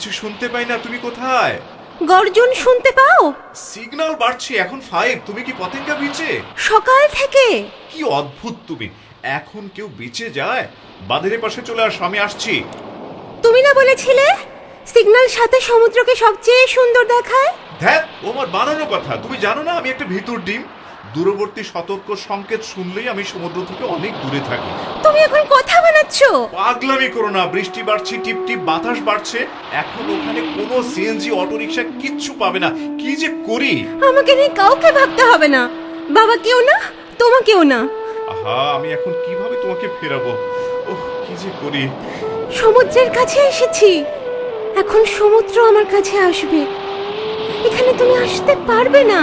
কিছু শুনতে পাই না, তুমি কোথায়? গর্জন শুনতে পাও? সিগন্যাল বাড়ছে, এখন 5। তুমি কি পতেঙ্গা বিচে? সকাল থেকে। কি অদ্ভুত তুমি, এখন কেউ বিচে যায়? বাঁধের পাশে চলে আসো, আমি আসছি। তুমি না বলেছিলে সিগন্যাল সাথে সমুদ্রকে সবচেয়ে সুন্দর দেখায়? ধ্যাত, ও আমার বানানো কথা। তুমি জানো না আমি একটা ভিতর ডিম? দূরবর্তী সতর্ক সংকেত শুনলেই আমি সমুদ্র থেকে অনেক দূরে থাকি। তুমি এখন কথা বানাচ্ছো? পাগলামি করো না, বৃষ্টি বাড়ছে, টিপ টিপ বাতাস বাড়ছে। এখন ওখানে কোনো সিএনজি অটোরিকশা কিচ্ছু পাবে না। কি যে করি! আমাকে নিয়ে কাউকে ভাবতে হবে না, বাবা কেউ না, তোমাকেও না। আহা, আমি এখন কিভাবে তোমাকে ফেরাবো? ওহ, কি যে করি! সমুদ্রের কাছে এসেছি, এখন সমুদ্র আমার কাছে আসবে। এখানে তুমি আসতে পারবে না,